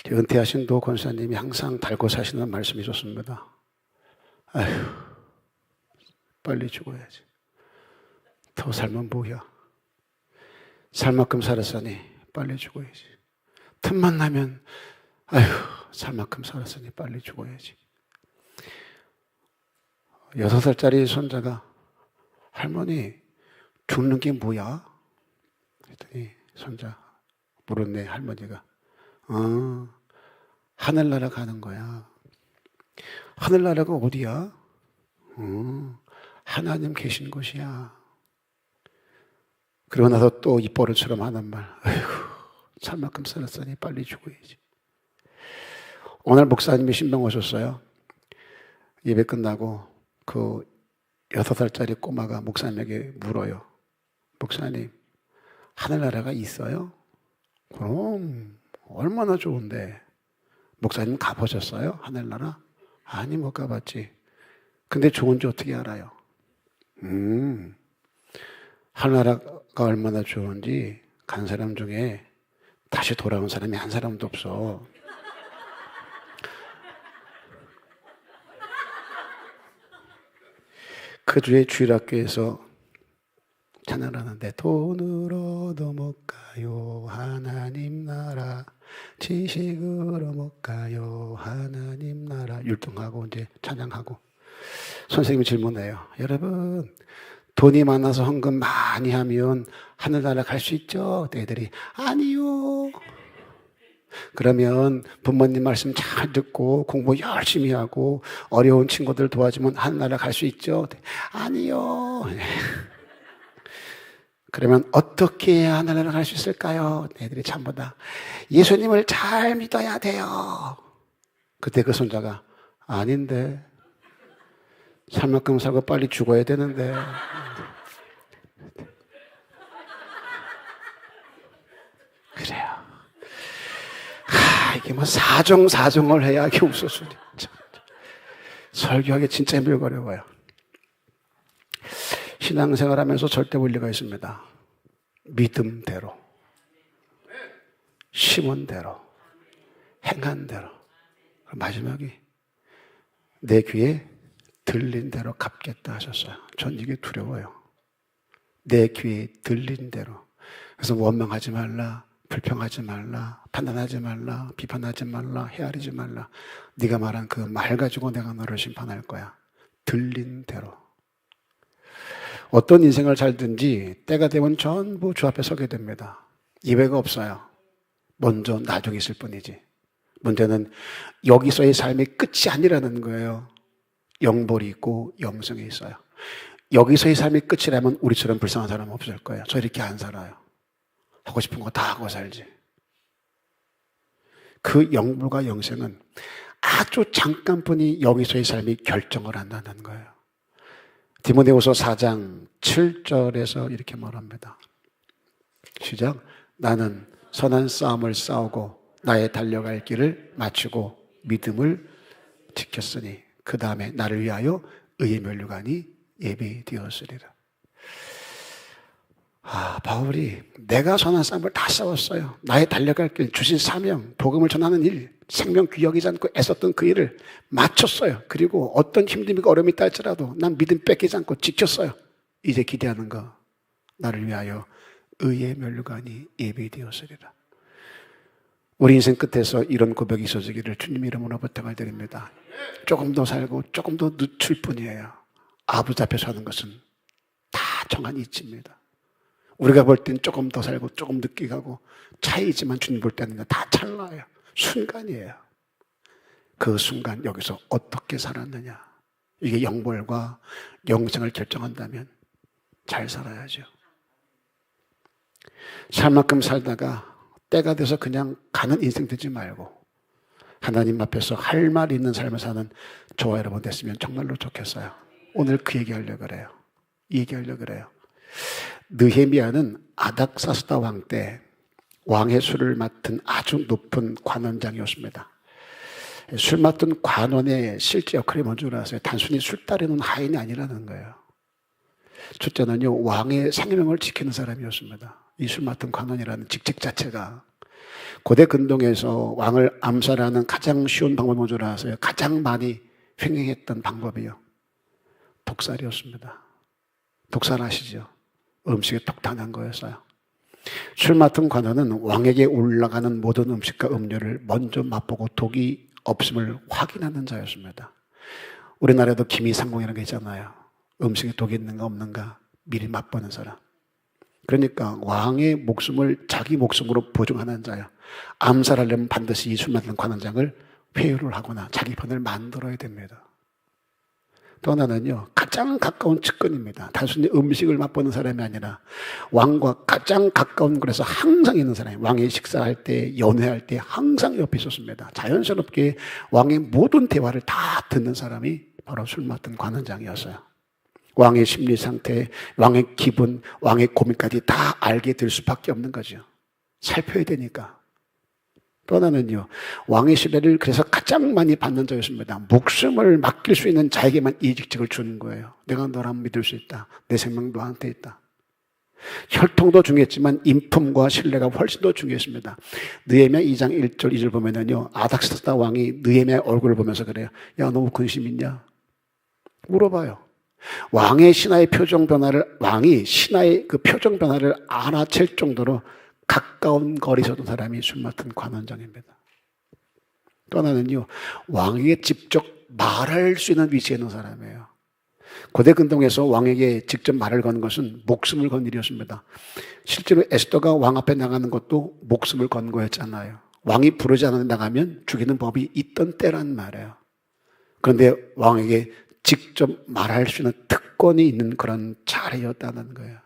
은퇴하신 도 권사님이 항상 달고 사시는 말씀이 좋습니다. 아휴, 빨리 죽어야지. 더 살면 뭐야. 살 만큼 살았으니 빨리 죽어야지. 틈만 나면 아휴, 살 만큼 살았으니 빨리 죽어야지. 6살짜리 손자가 할머니 죽는 게 뭐야? 그랬더니 손자 물었네. 할머니가 하늘나라 가는 거야. 하늘나라가 어디야? 하나님 계신 곳이야. 그러고 나서 또 입버릇처럼 하는 말. 아이고, 살 만큼 살았으니 빨리 죽어야지. 오늘 목사님이 신방 오셨어요. 예배 끝나고 그 6살짜리 꼬마가 목사님에게 물어요. 목사님, 하늘나라가 있어요? 그럼 얼마나 좋은데. 목사님 가보셨어요? 하늘나라? 아니, 못 가봤지. 근데 좋은지 어떻게 알아요? 하늘나라가 얼마나 좋은지 간 사람 중에 다시 돌아온 사람이 한 사람도 없어. 그 주에 주일학교에서 찬양을 하는데 돈으로도 못 가요 하나님 나라, 지식으로 못 가요 하나님 나라. 율동하고 이제 찬양하고 선생님이 질문해요. 여러분, 돈이 많아서 헌금 많이 하면 하늘나라 갈 수 있죠? 애들이 아니요. 그러면 부모님 말씀 잘 듣고 공부 열심히 하고 어려운 친구들 도와주면 하늘나라 갈 수 있죠? 아니요. 그러면 어떻게 해야 하늘나라 갈 수 있을까요? 애들이 전부 다 예수님을 잘 믿어야 돼요. 그때 그 손자가 아닌데, 살 만큼 살고 빨리 죽어야 되는데. 그래요. 이게 뭐 사정을 해야 이게 웃었으니. 설교하기 진짜 힘들고 어려워요. 신앙생활 하면서 절대 원리가 있습니다. 믿음대로, 심은 대로, 행한 대로. 마지막이 내 귀에 들린 대로 갚겠다 하셨어요. 전 이게 두려워요. 내 귀에 들린 대로. 그래서 원망하지 말라, 불평하지 말라, 판단하지 말라, 비판하지 말라, 헤아리지 말라. 네가 말한 그 말 가지고 내가 너를 심판할 거야. 들린 대로. 어떤 인생을 살든지 때가 되면 전부 주 앞에 서게 됩니다. 예외가 없어요. 먼저 나중에 있을 뿐이지. 문제는 여기서의 삶이 끝이 아니라는 거예요. 영벌이 있고 영생이 있어요. 여기서의 삶이 끝이라면 우리처럼 불쌍한 사람은 없을 거예요. 저 이렇게 안 살아요. 하고 싶은 거 다 하고 살지. 그 영불과 영생은 아주 잠깐뿐이 여기서의 삶이 결정을 한다는 거예요. 디모데후서 4장 7절에서 이렇게 말합니다. 시작. 나는 선한 싸움을 싸우고 나의 달려갈 길을 마치고 믿음을 지켰으니 그 다음에 나를 위하여 의의 면류관이 예비되었으리라. 바울이 내가 선한 싸움을 다 싸웠어요. 나의 달려갈 길, 주신 사명, 복음을 전하는 일, 생명 귀여기지 않고 애썼던 그 일을 마쳤어요. 그리고 어떤 힘듦이 어려움이 있다 할지라도 난 믿음 뺏기지 않고 지켰어요. 이제 기대하는 거, 나를 위하여 의의 면류관이 예비되었으리라. 우리 인생 끝에서 이런 고백이 있어지기를 주님 이름으로 부탁을 드립니다. 조금 더 살고 조금 더 늦출 뿐이에요. 아버지 앞에서 하는 것은 다 정한 이치입니다. 우리가 볼 땐 조금 더 살고 조금 늦게 가고 차이지만 주님 볼 때는 다 찰나예요. 순간이에요. 그 순간 여기서 어떻게 살았느냐, 이게 영벌과 영생을 결정한다면 잘 살아야죠. 살 만큼 살다가 때가 돼서 그냥 가는 인생 되지 말고 하나님 앞에서 할 말 있는 삶을 사는 저와 여러분 됐으면 정말로 좋겠어요. 오늘 그 얘기하려고 그래요. 이 얘기하려고 그래요. 느헤미야는 아닥사스다 왕 때 왕의 술을 맡은 아주 높은 관원장이었습니다. 술 맡은 관원의 실제 역할이 뭔지 아세요? 단순히 술 따르는 하인이 아니라는 거예요. 첫째는요, 왕의 생명을 지키는 사람이었습니다. 이 술 맡은 관원이라는 직책 자체가 고대 근동에서 왕을 암살하는 가장 쉬운 방법이 뭔지 아세요? 가장 많이 횡행했던 방법이요. 독살이었습니다. 독살 아시죠? 음식에 독탄한 거였어요. 술 맡은 관원은 왕에게 올라가는 모든 음식과 음료를 먼저 맛보고 독이 없음을 확인하는 자였습니다. 우리나라에도 기미상궁이라는 게 있잖아요. 음식에 독이 있는가 없는가 미리 맛보는 사람. 그러니까 왕의 목숨을 자기 목숨으로 보증하는 자요. 암살하려면 반드시 이 술 맡은 관원장을 회유를 하거나 자기 편을 만들어야 됩니다. 또 하나는요, 가장 가까운 측근입니다. 단순히 음식을 맛보는 사람이 아니라 왕과 가장 가까운 곳에서 항상 있는 사람이, 왕이 식사할 때, 연회할 때 항상 옆에 있었습니다. 자연스럽게 왕의 모든 대화를 다 듣는 사람이 바로 술 맡은 관원장이었어요. 왕의 심리 상태, 왕의 기분, 왕의 고민까지 다 알게 될 수밖에 없는 거죠. 살펴야 되니까. 또 하나는요, 왕의 신뢰를 그래서 가장 많이 받는 자였습니다. 목숨을 맡길 수 있는 자에게만 이 직책을 주는 거예요. 내가 너라면 믿을 수 있다. 내 생명 너한테 있다. 혈통도 중요했지만 인품과 신뢰가 훨씬 더 중요했습니다. 느헤미야 2장 1절 2절 보면은요, 아닥사스다 왕이 느헤미야의 얼굴을 보면서 그래요. 야, 너무 근심 있냐? 물어봐요. 왕의 신하의 표정 변화를, 왕이 신하의 그 표정 변화를 알아챌 정도로 가까운 거리에 있었던 사람이 술 맡은 관원장입니다. 또 하나는요, 왕에게 직접 말할 수 있는 위치에 있는 사람이에요. 고대 근동에서 왕에게 직접 말을 거는 것은 목숨을 건 일이었습니다. 실제로 에스더가 왕 앞에 나가는 것도 목숨을 건 거였잖아요. 왕이 부르지 않으면 나가면 죽이는 법이 있던 때란 말이에요. 그런데 왕에게 직접 말할 수 있는 특권이 있는 그런 자리였다는 거예요.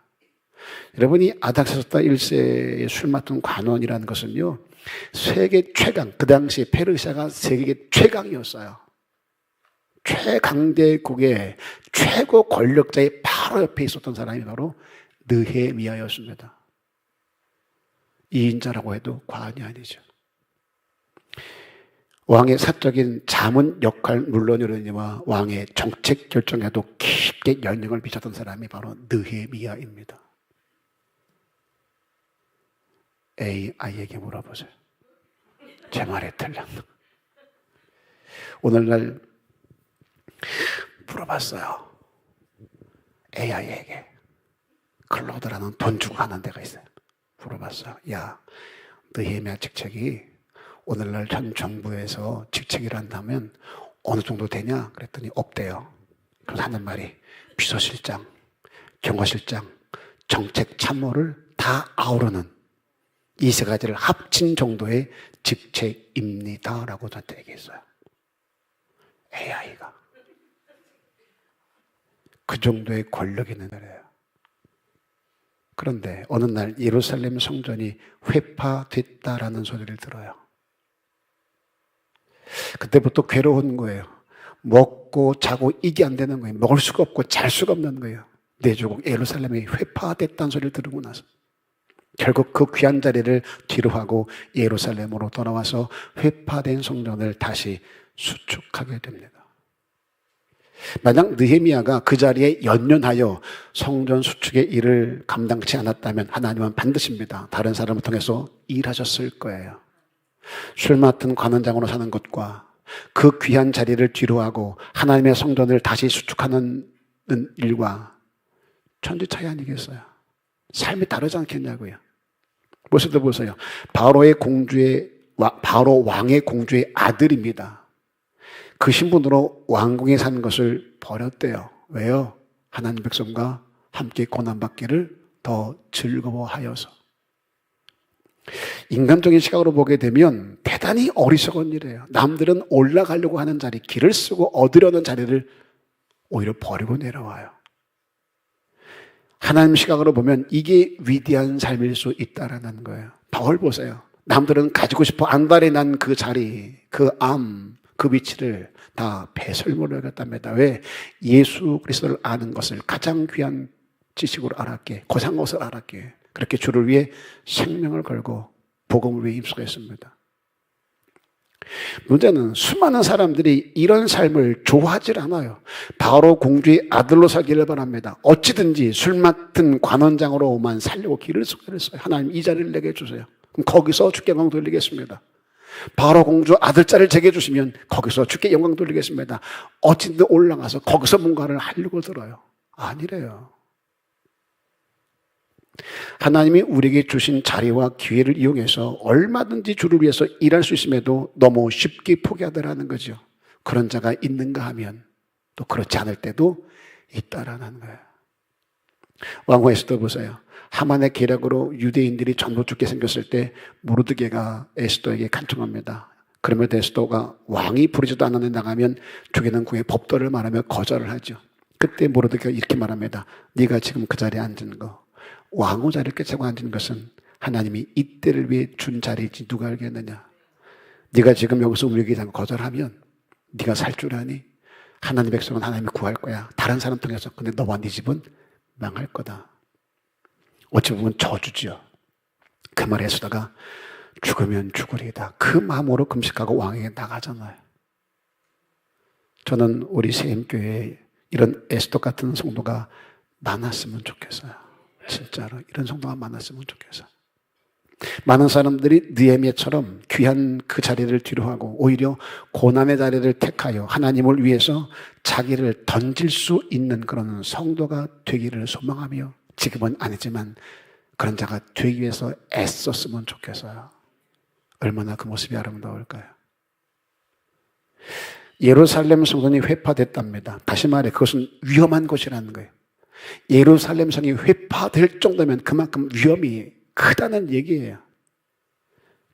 여러분이 아닥사스다 1세의 술 맡은 관원이라는 것은요, 세계 최강, 그 당시 페르시아가 세계 최강이었어요. 최강대국의 최고 권력자의 바로 옆에 있었던 사람이 바로 느헤미야였습니다. 2인자라고 해도 과언이 아니죠. 왕의 사적인 자문 역할 물론이거니와 왕의 정책 결정에도 깊게 영향을 미쳤던 사람이 바로 느헤미야입니다. AI에게 물어보세요. 제 말이 틀렸나? 오늘날 물어봤어요. AI에게. 클로드라는 돈 주고 하는 데가 있어요. 물어봤어요. 야, 느헤미야 직책이 오늘날 현 정부에서 직책이란다면 어느 정도 되냐? 그랬더니 없대요. 그래서 하는 말이 비서실장, 경호실장, 정책 참모를 다 아우르는 이 세 가지를 합친 정도의 직책입니다라고 저한테 얘기했어요. AI가. 그 정도의 권력이 있는 거예요. 그런데 어느 날 예루살렘 성전이 회파됐다라는 소리를 들어요. 그때부터 괴로운 거예요. 먹고 자고 이게 안 되는 거예요. 먹을 수가 없고 잘 수가 없는 거예요. 내 조국 예루살렘이 회파됐다는 소리를 들으고 나서 결국 그 귀한 자리를 뒤로 하고 예루살렘으로 돌아와서 회파된 성전을 다시 수축하게 됩니다. 만약 느헤미야가 그 자리에 연연하여 성전 수축의 일을 감당치 않았다면 하나님은 반드시입니다. 다른 사람을 통해서 일하셨을 거예요. 술 맡은 관원장으로 사는 것과 그 귀한 자리를 뒤로 하고 하나님의 성전을 다시 수축하는 일과 천지 차이 아니겠어요? 삶이 다르지 않겠냐고요. 모습도 보세요. 바로 왕의 공주의 아들입니다. 그 신분으로 왕궁에 사는 것을 버렸대요. 왜요? 하나님 백성과 함께 고난받기를 더 즐거워하여서. 인간적인 시각으로 보게 되면 대단히 어리석은 일이에요. 남들은 올라가려고 하는 자리, 길을 쓰고 얻으려는 자리를 오히려 버리고 내려와요. 하나님 시각으로 보면 이게 위대한 삶일 수 있다라는 거예요. 바울 보세요. 남들은 가지고 싶어 안달이 난 그 자리, 그 그 위치를 다 배설물로 여겼답니다. 왜? 예수 그리스도를 아는 것을 가장 귀한 지식으로 알았기에, 고상한 것을 알았기에 그렇게 주를 위해 생명을 걸고 복음을 위해 힘쓰겠습니다. 문제는 수많은 사람들이 이런 삶을 좋아하지 않아요. 바로 공주의 아들로 살기를 바랍니다. 어찌든지 술 맡은 관원장으로만 살려고 길을 쓰고 그랬어요. 하나님 이 자리를 내게 주세요. 그럼 거기서 주께 영광 돌리겠습니다. 바로 공주 아들자를 제게 주시면 거기서 주께 영광 돌리겠습니다. 어찌든 올라가서 거기서 뭔가를 하려고 들어요. 아니래요. 하나님이 우리에게 주신 자리와 기회를 이용해서 얼마든지 주를 위해서 일할 수 있음에도 너무 쉽게 포기하더라는 거죠. 그런 자가 있는가 하면 또 그렇지 않을 때도 있다라는 거예요. 왕후 에스더 보세요. 하만의 계략으로 유대인들이 전부 죽게 생겼을 때 모르드게가 에스더에게 간청합니다. 그러면 에스더가 왕이 부르지도 않았는데 나가면 죽이는 궁의 법도를 말하며 거절을 하죠. 그때 모르드게가 이렇게 말합니다. 네가 지금 그 자리에 앉은 거, 왕후 자리를 꿰차고 앉은 것은 하나님이 이때를 위해 준 자리이지 누가 알겠느냐. 네가 지금 여기서 우리에게 거절하면 네가 살 줄 아니? 하나님 백성은 하나님이 구할 거야. 다른 사람 통해서. 근데 너와 네 집은 망할 거다. 어찌 보면 저주죠. 그 말에 에스더가 죽으면 죽으리이다. 그 마음으로 금식하고 왕에게 나가잖아요. 저는 우리 세임교회에 이런 에스더 같은 성도가 많았으면 좋겠어요. 진짜로 이런 성도가 많았으면 좋겠어요. 많은 사람들이 느헤미야처럼 귀한 그 자리를 뒤로하고 오히려 고난의 자리를 택하여 하나님을 위해서 자기를 던질 수 있는 그런 성도가 되기를 소망하며 지금은 아니지만 그런 자가 되기 위해서 애썼으면 좋겠어요. 얼마나 그 모습이 아름다울까요? 예루살렘 성전이 회파됐답니다. 다시 말해 그것은 위험한 곳이라는 거예요. 예루살렘 성이 회파될 정도면 그만큼 위험이 크다는 얘기예요.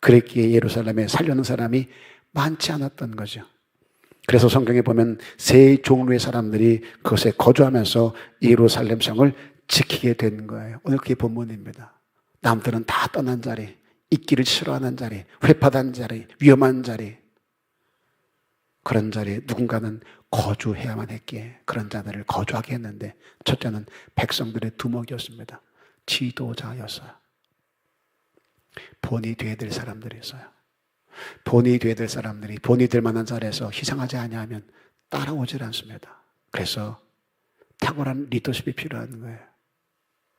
그랬기에 예루살렘에 살려는 사람이 많지 않았던 거죠. 그래서 성경에 보면 세 종류의 사람들이 그것에 거주하면서 예루살렘 성을 지키게 된 거예요. 오늘 그게 본문입니다. 남들은 다 떠난 자리, 있기를 싫어하는 자리, 회파된 자리, 위험한 자리, 그런 자리에 누군가는 거주해야만 했기에 그런 자들을 거주하게 했는데 첫째는 백성들의 두목이었습니다. 지도자였어요. 본이 돼야 될 사람들이 있어요. 본이 돼야 될 사람들이 본이 될 만한 자리에서 희생하지 아니하면 따라오질 않습니다. 그래서 탁월한 리더십이 필요한 거예요.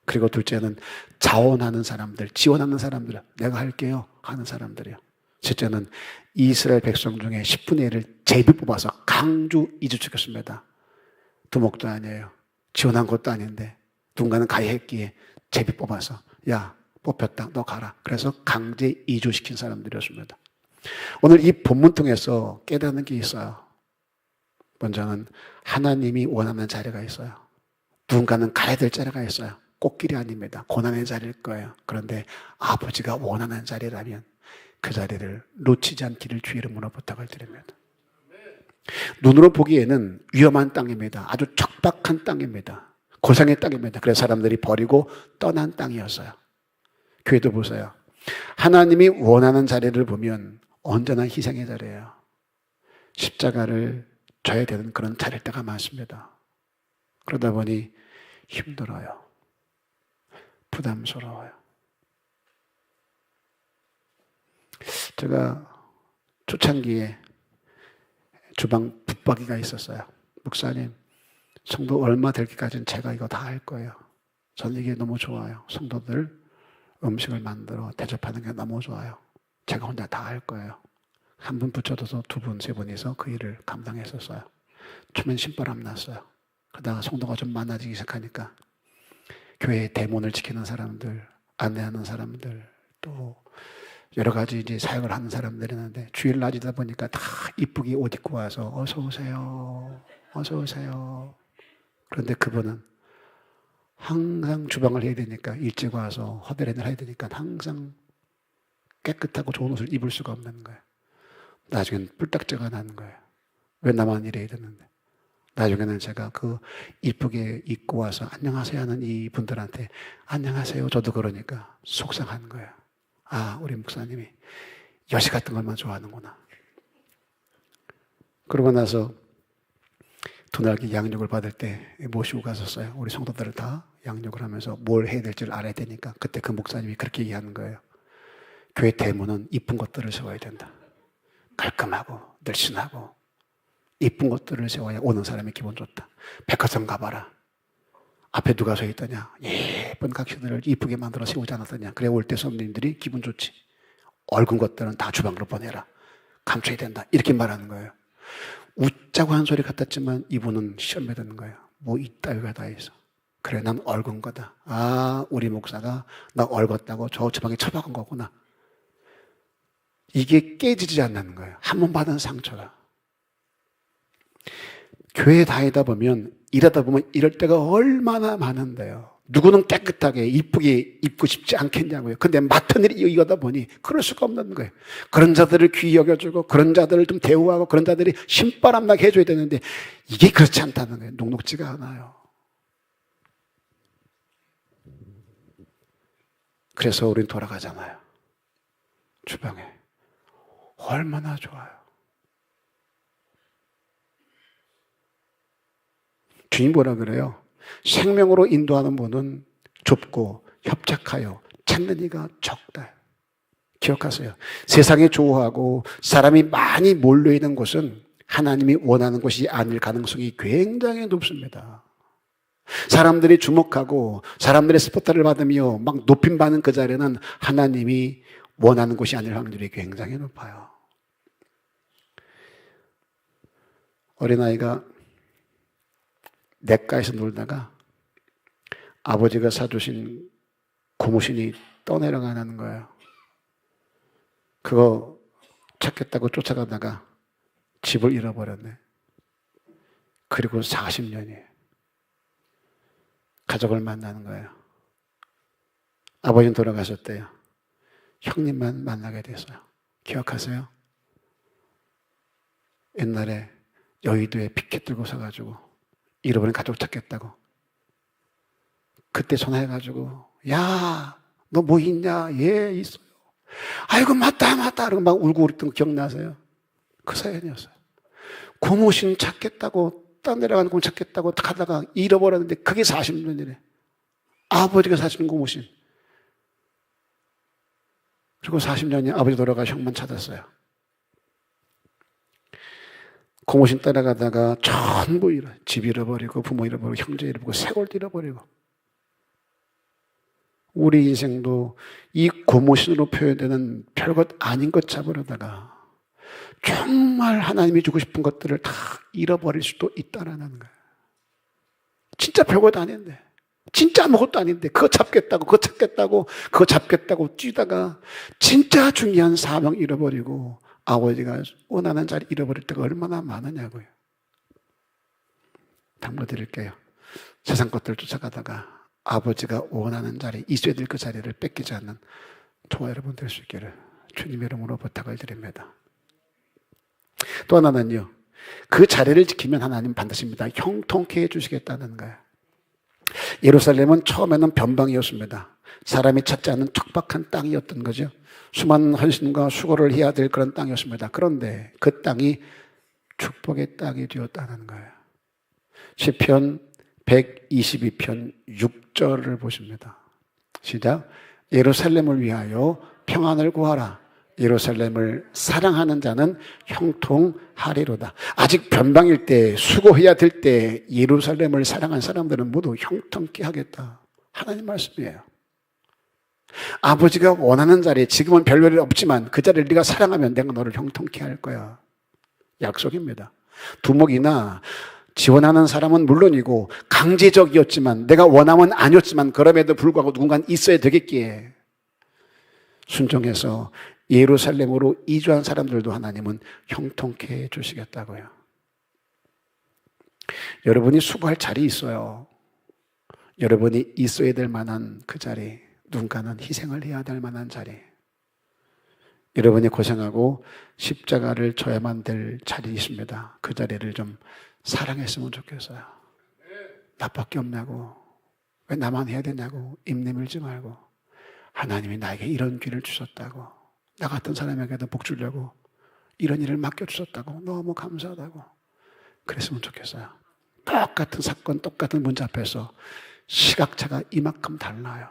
그리고 둘째는 자원하는 사람들, 지원하는 사람들, 내가 할게요 하는 사람들이요. 셋째는 이스라엘 백성 중에 10분의 1을 제비 뽑아서 강주 이주시켰습니다. 두목도 아니에요. 지원한 것도 아닌데 누군가는 가해했기에 제비 뽑아서 야 뽑혔다 너 가라. 그래서 강제 이주시킨 사람들이었습니다. 오늘 이 본문 통해서 깨닫는 게 있어요. 먼저는 하나님이 원하는 자리가 있어요. 누군가는 가야 될 자리가 있어요. 꽃길이 아닙니다. 고난의 자리일 거예요. 그런데 아버지가 원하는 자리라면 그 자리를 놓치지 않기를 주의 이름으로 부탁을 드립니다. 눈으로 보기에는 위험한 땅입니다. 아주 척박한 땅입니다. 고생의 땅입니다. 그래서 사람들이 버리고 떠난 땅이었어요. 교회도 보세요. 하나님이 원하는 자리를 보면 언제나 희생의 자리예요. 십자가를 져야 되는 그런 자리일 때가 많습니다. 그러다 보니 힘들어요. 부담스러워요. 제가 초창기에 주방 붙박이가 있었어요. 목사님, 성도 얼마 되기까지는 제가 이거 다 할 거예요. 저는 이게 너무 좋아요. 성도들 음식을 만들어 대접하는 게 너무 좋아요. 제가 혼자 다 할 거예요. 한 분 붙여둬서 두 분, 세 분이서 그 일을 감당했었어요. 처음엔 신바람 났어요. 그러다가 성도가 좀 많아지기 시작하니까 교회의 대문을 지키는 사람들, 안내하는 사람들, 또 여러 가지 이제 사역을 하는 사람들이 있는데 주일 낮이다 보니까 다 이쁘게 옷 입고 와서 어서 오세요. 어서 오세요. 그런데 그분은 항상 주방을 해야 되니까 일찍 와서 허드렛을 해야 되니까 항상 깨끗하고 좋은 옷을 입을 수가 없는 거예요. 나중엔 뿔딱지가 나는 거예요. 왜 나만 이래야 되는데. 나중에는 제가 그 이쁘게 입고 와서 안녕하세요 하는 이분들한테 안녕하세요 저도 그러니까 속상한 거예요. 아, 우리 목사님이 여시 같은 것만 좋아하는구나. 그러고 나서 두날기 양육을 받을 때 모시고 갔었어요. 우리 성도들을 다 양육을 하면서 뭘 해야 될지를 알아야 되니까 그때 그 목사님이 그렇게 얘기하는 거예요. 교회 대문은 이쁜 것들을 세워야 된다. 깔끔하고 늘씬하고 이쁜 것들을 세워야 오는 사람이 기분 좋다. 백화점 가봐라. 앞에 누가 서 있더냐. 예쁜 각시들을 이쁘게 만들어 세우지 않았더냐. 그래 올 때 손님들이 기분 좋지. 얽은 것들은 다 주방으로 보내라. 감춰야 된다. 이렇게 말하는 거예요. 웃자고 한 소리 같았지만 이분은 시험에 드는 거예요. 뭐 이따위가 다 있어. 그래, 난 얽은 거다. 아, 우리 목사가 나 얽었다고 저 주방에 처박은 거구나. 이게 깨지지 않는 거예요. 한 번 받은 상처가. 교회 다니다 보면, 일하다 보면 이럴 때가 얼마나 많은데요. 누구는 깨끗하게 이쁘게 입고 싶지 않겠냐고요. 근데 맡은 일이 이거다 보니 그럴 수가 없는 거예요. 그런 자들을 귀히 여겨주고 그런 자들을 좀 대우하고 그런 자들이 신바람 나게 해줘야 되는데 이게 그렇지 않다는 거예요. 녹록지가 않아요. 그래서 우린 돌아가잖아요. 주방에. 얼마나 좋아요. 주님 뭐라 그래요? 생명으로 인도하는 분은 좁고 협착하여 찾는 이가 적다. 기억하세요. 세상에 좋아하고 사람이 많이 몰려있는 곳은 하나님이 원하는 곳이 아닐 가능성이 굉장히 높습니다. 사람들이 주목하고 사람들의 스포트를 받으며 막 높임받는 그 자리는 하나님이 원하는 곳이 아닐 확률이 굉장히 높아요. 어린아이가 냇가에서 놀다가 아버지가 사주신 고무신이 떠내려가는 거예요. 그거 찾겠다고 쫓아가다가 집을 잃어버렸네. 그리고 40년이 가족을 만나는 거예요. 아버지는 돌아가셨대요. 형님만 만나게 됐어요. 기억하세요? 옛날에 여의도에 피켓 들고 서가지고 잃어버린 가족 찾겠다고. 그때 전화해가지고, 야, 너 뭐 있냐? 예, 있어요. 아이고, 맞다. 그러고 막 울고 그랬던 거 기억나세요? 그 사연이었어요. 고무신 찾겠다고, 딴 내려가는 고무신 찾겠다고 가다가 잃어버렸는데 그게 40년이래. 아버지가 사신 고무신. 그리고 40년이 아버지 돌아가 형만 찾았어요. 고무신 따라가다가 전부 집 잃어버리고 부모 잃어버리고 형제 잃어버리고 세월도 잃어버리고. 우리 인생도 이 고무신으로 표현되는 별것 아닌 것 잡으려다가 정말 하나님이 주고 싶은 것들을 다 잃어버릴 수도 있다라는 거예요. 진짜 별것 아닌데, 진짜 아무것도 아닌데 그거 찾겠다고 그거 잡겠다고 뛰다가 진짜 중요한 사명 잃어버리고 아버지가 원하는 자리 잃어버릴 때가 얼마나 많으냐고요. 당부드릴게요. 세상 것들을 쫓아가다가 아버지가 원하는 자리, 있어야 될 그 자리를 뺏기지 않는 저와 여러분 될 수 있기를 주님의 이름으로 부탁을 드립니다. 또 하나는요. 그 자리를 지키면 하나님 반드시입니다. 형통케 해주시겠다는 거예요. 예루살렘은 처음에는 변방이었습니다. 사람이 찾지 않는 척박한 땅이었던 거죠. 수많은 헌신과 수고를 해야 될 그런 땅이었습니다. 그런데 그 땅이 축복의 땅이 되었다는 거예요. 시편 122편 6절을 보십니다. 시작. 예루살렘을 위하여 평안을 구하라. 예루살렘을 사랑하는 자는 형통하리로다. 아직 변방일 때, 수고해야 될 때 예루살렘을 사랑한 사람들은 모두 형통케 하겠다. 하나님 말씀이에요. 아버지가 원하는 자리에 지금은 별별이 없지만 그 자리를 네가 사랑하면 내가 너를 형통케 할 거야. 약속입니다. 두목이나 지원하는 사람은 물론이고 강제적이었지만 내가 원하면 아니었지만 그럼에도 불구하고 누군가는 있어야 되겠기에 순종해서 예루살렘으로 이주한 사람들도 하나님은 형통케 해주시겠다고요. 여러분이 수고할 자리 있어요. 여러분이 있어야 될 만한 그 자리, 누군가는 희생을 해야 될 만한 자리, 여러분이 고생하고 십자가를 져야만 될 자리 있습니다. 그 자리를 좀 사랑했으면 좋겠어요. 나밖에 없냐고, 왜 나만 해야 되냐고 입 내밀지 말고, 하나님이 나에게 이런 기회를 주셨다고, 나 같은 사람에게도 복 주려고 이런 일을 맡겨주셨다고 너무 감사하다고 그랬으면 좋겠어요. 똑같은 사건, 똑같은 문제 앞에서 시각차가 이만큼 달라요.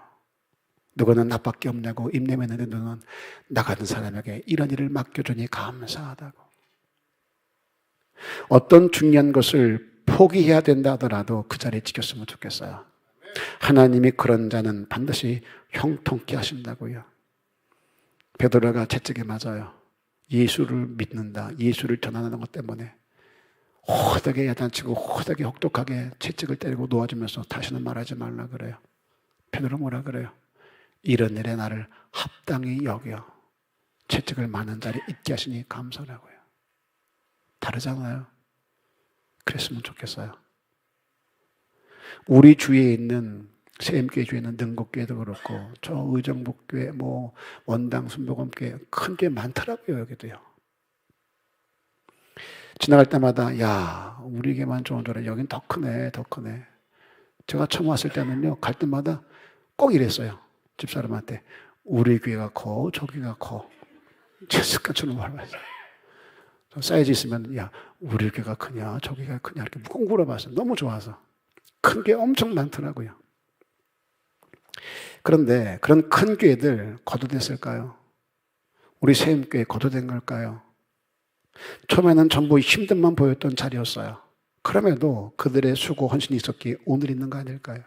누구는 나밖에 없냐고 입 내미는데 누구는 나 같은 사람에게 이런 일을 맡겨주니 감사하다고. 어떤 중요한 것을 포기해야 된다 하더라도 그 자리에 지켰으면 좋겠어요. 하나님이 그런 자는 반드시 형통케 하신다고요. 베드로가 채찍에 맞아요. 예수를 믿는다, 예수를 전하는 것 때문에 호되게 야단치고 호되게 혹독하게 채찍을 때리고 놓아주면서 다시는 말하지 말라 그래요. 베드로 뭐라 그래요? 이런 일에 나를 합당히 여겨 채찍을 맞는 자리 있게 하시니 감사라고요. 다르잖아요. 그랬으면 좋겠어요. 우리 주위에 있는 세임교회 주에 있는 능곡교회도 그렇고 저 의정복교회 뭐 원당 순복음교회 큰 게 많더라고요. 여기도요. 지나갈 때마다 야 우리에게만 좋은 줄 알아. 여긴 더 크네 더 크네. 제가 처음 왔을 때는요 갈 때마다 꼭 이랬어요. 집사람한테 우리 교회가 커 저기가 커. 제 습관처럼 말했어요. 사이즈 있으면 야 우리 교회가 크냐 저기가 크냐 이렇게 꼭 물어봤어요. 너무 좋아서. 큰 게 엄청 많더라고요. 그런데 그런 큰 교회들 거두됐을까요? 우리 세임교회 거두된 걸까요? 처음에는 전부 힘듦만 보였던 자리였어요. 그럼에도 그들의 수고 헌신이 있었기에 오늘 있는 거 아닐까요?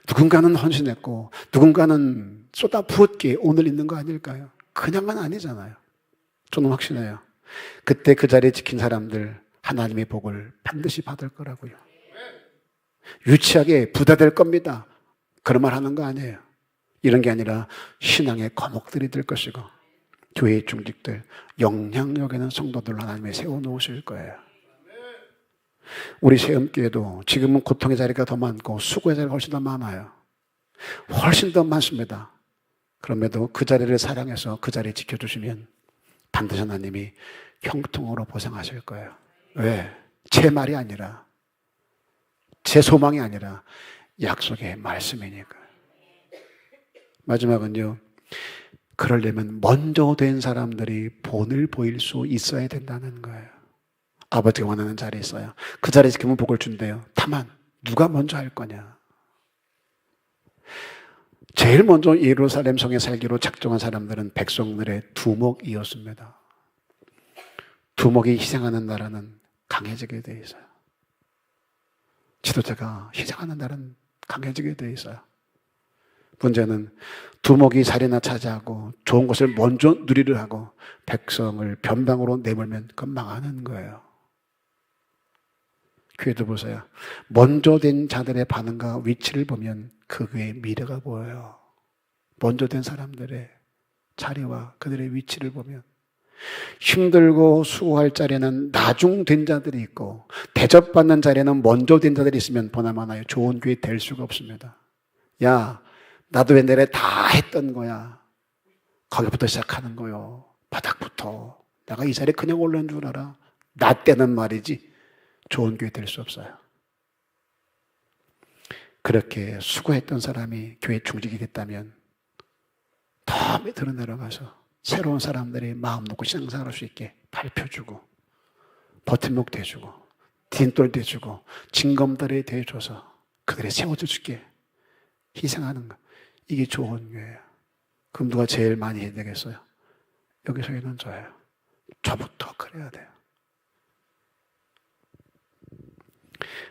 누군가는 헌신했고 누군가는 쏟아 부었기에 오늘 있는 거 아닐까요? 그냥은 아니잖아요. 저는 확신해요. 그때 그 자리에 지킨 사람들 하나님의 복을 반드시 받을 거라고요. 유치하게 부자 될 겁니다. 그런 말 하는 거 아니에요. 이런 게 아니라 신앙의 과목들이 될 것이고 교회의 중직들, 영향력에는 성도들로 하나님이 세워놓으실 거예요. 우리 세움교회도 지금은 고통의 자리가 더 많고 수고의 자리가 훨씬 더 많아요. 훨씬 더 많습니다. 그럼에도 그 자리를 사랑해서 그 자리를 지켜주시면 반드시 하나님이 형통으로 보상하실 거예요. 왜? 제 말이 아니라 제 소망이 아니라 약속의 말씀이니까. 마지막은요. 그러려면 먼저 된 사람들이 본을 보일 수 있어야 된다는 거예요. 아버지가 원하는 자리에 있어요. 그 자리에 지키면 복을 준대요. 다만 누가 먼저 할 거냐. 제일 먼저 예루살렘 성에 살기로 작정한 사람들은 백성들의 두목이었습니다. 두목이 희생하는 나라는 강해지게 돼 있어요. 지도자가 희생하는 날은 강해지게 돼 있어요. 문제는 두목이 자리나 차지하고 좋은 것을 먼저 누리려 하고 백성을 변방으로 내몰면 그건 망하는 거예요. 교회도 보세요. 먼저 된 자들의 반응과 위치를 보면 그 교회의 미래가 보여요. 먼저 된 사람들의 자리와 그들의 위치를 보면 힘들고 수고할 자리에는 나중된 자들이 있고 대접받는 자리에는 먼저 된 자들이 있으면 보나마나 좋은 교회 될 수가 없습니다. 야, 나도 옛날에 다 했던 거야. 거기부터 시작하는 거요. 바닥부터. 내가 이 자리에 그냥 올라온 줄 알아. 나 때는 말이지 좋은 교회 될 수 없어요. 그렇게 수고했던 사람이 교회 중직이 됐다면 더 밑으로 내려가서 새로운 사람들이 마음 놓고 신앙생활할 수 있게 발표주고 버팀목 대주고 딘돌 대주고 징검다리 대줘서 그들이 세워줄 수 있게 희생하는 것. 이게 좋은 교회예요. 그럼 누가 제일 많이 해야 되겠어요? 여기서 있는 저예요. 저부터 그래야 돼요.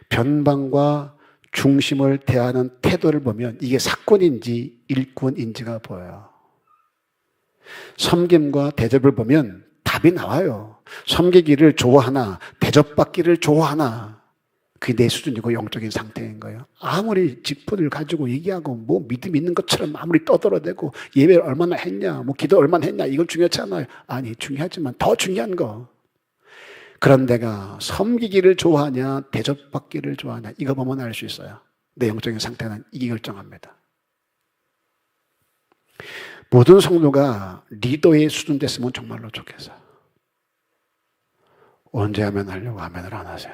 변방과 중심을 대하는 태도를 보면 이게 사건인지 일꾼인지가 보여요. 섬김과 대접을 보면 답이 나와요. 섬기기를 좋아하나 대접받기를 좋아하나 그게 내 수준이고 영적인 상태인 거예요. 아무리 직분을 가지고 얘기하고 뭐 믿음 있는 것처럼 아무리 떠들어대고 예배를 얼마나 했냐 뭐 기도 얼마나 했냐 이건 중요하지 않아요. 아니 중요하지만 더 중요한 거 그런 내가 섬기기를 좋아하냐 대접받기를 좋아하냐 이거 보면 알 수 있어요. 내 영적인 상태는 이게 결정합니다. 모든 성도가 리더의 수준 됐으면 정말로 좋겠어요. 언제 하면 하려고 아멘을 안 하세요.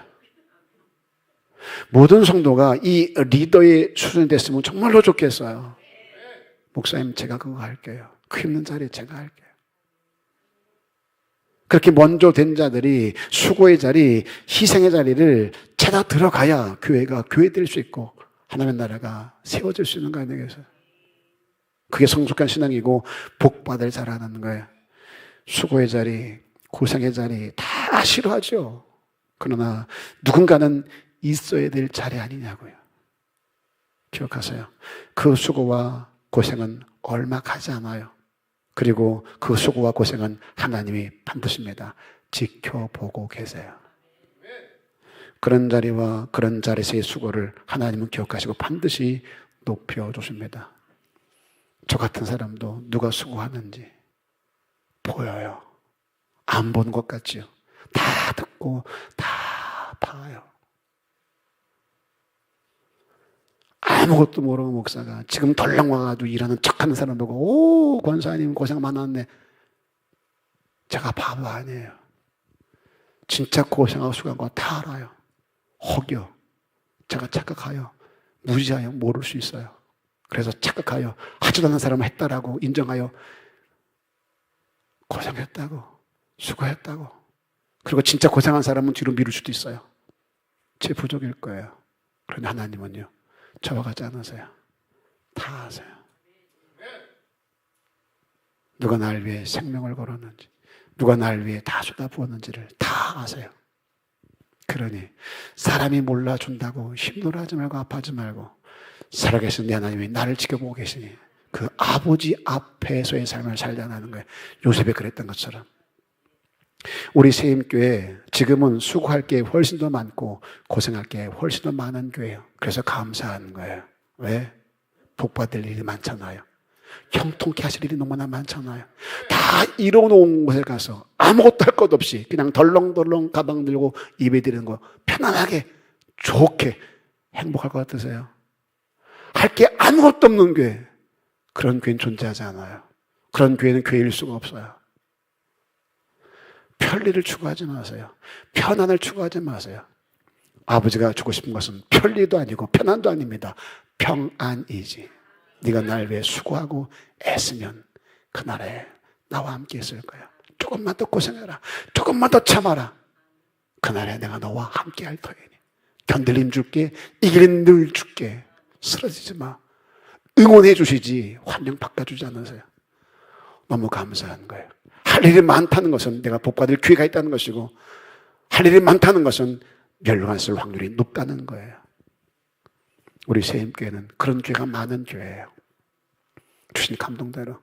모든 성도가 이 리더의 수준이 됐으면 정말로 좋겠어요. 목사님 제가 그거 할게요. 그 힘든 자리 제가 할게요. 그렇게 먼저 된 자들이 수고의 자리, 희생의 자리를 찾아 들어가야 교회가 교회 될 수 있고 하나님의 나라가 세워질 수 있는 거 아니겠어요? 그게 성숙한 신앙이고 복받을 자라는 거예요. 수고의 자리, 고생의 자리 다 싫어하죠. 그러나 누군가는 있어야 될 자리 아니냐고요. 기억하세요. 그 수고와 고생은 얼마 가지 않아요. 그리고 그 수고와 고생은 하나님이 반드시입니다. 지켜보고 계세요. 그런 자리와 그런 자리에서의 수고를 하나님은 기억하시고 반드시 높여주십니다. 저 같은 사람도 누가 수고하는지 보여요. 안 보는 것 같지요. 다 듣고 다 봐요. 아무것도 모르는 목사가 지금 덜렁 와가지고 일하는 척하는 사람 보고 오 권사님 고생 많았네. 제가 바보 아니에요. 진짜 고생하고 수고한 거 다 알아요. 혹여 제가 착각하여 무지하여 모를 수 있어요. 그래서 착각하여 하지도 않은 사람을 했다라고 인정하여 고생했다고 수고했다고 그리고 진짜 고생한 사람은 뒤로 미룰 수도 있어요. 제 부족일 거예요. 그런데 하나님은요 저와 같지 않으세요. 다 아세요. 누가 날 위해 생명을 걸었는지 누가 날 위해 다 쏟아부었는지를 다 아세요. 그러니 사람이 몰라준다고 힘들어하지 말고 아파하지 말고 살아계신 내 하나님이 나를 지켜보고 계시니 그 아버지 앞에서의 삶을 살자는 거예요. 요셉이 그랬던 것처럼 우리 세임교회 지금은 수고할 게 훨씬 더 많고 고생할 게 훨씬 더 많은 교회예요. 그래서 감사하는 거예요. 왜? 복받을 일이 많잖아요. 형통케 하실 일이 너무나 많잖아요. 다 이뤄놓은 곳에 가서 아무것도 할 것 없이 그냥 덜렁덜렁 가방 들고 입에 드는 거 편안하게 좋게 행복할 것 같으세요? 할 게 아무것도 없는 교회, 그런 교회는 존재하지 않아요. 그런 교회는 교회일 수가 없어요. 편리를 추구하지 마세요. 편안을 추구하지 마세요. 아버지가 주고 싶은 것은 편리도 아니고 편안도 아닙니다. 평안이지. 네가 날 위해 수고하고 애쓰면 그날에 나와 함께 있을 거야. 조금만 더 고생해라. 조금만 더 참아라. 그날에 내가 너와 함께 할 터이니. 견딜림 줄게. 이기는 늘 줄게. 쓰러지지 마. 응원해 주시지 환영 바꿔주지 않으세요. 너무 감사한 거예요. 할 일이 많다는 것은 내가 복받을 기회가 있다는 것이고 할 일이 많다는 것은 멸망할 확률이 높다는 거예요. 우리 세임교회는 그런 교회가 많은 교회예요. 주신 감동대로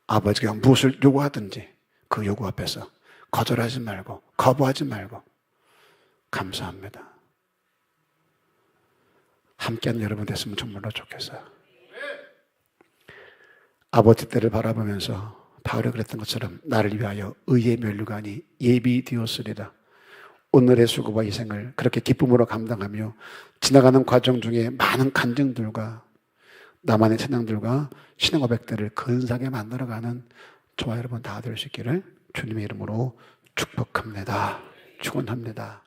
아버지가 무엇을 요구하든지 그 요구 앞에서 거절하지 말고 거부하지 말고 감사합니다. 함께하는 여러분 됐으면 정말로 좋겠어요. 아버지 때를 바라보면서 바울이 그랬던 것처럼 나를 위하여 의의 면류관이 예비되었으리라. 오늘의 수고와 희생을 그렇게 기쁨으로 감당하며 지나가는 과정 중에 많은 간증들과 나만의 찬양들과 신앙 고백들을 근사하게 만들어가는 저와 여러분 다 될 수 있기를 주님의 이름으로 축복합니다. 축원합니다.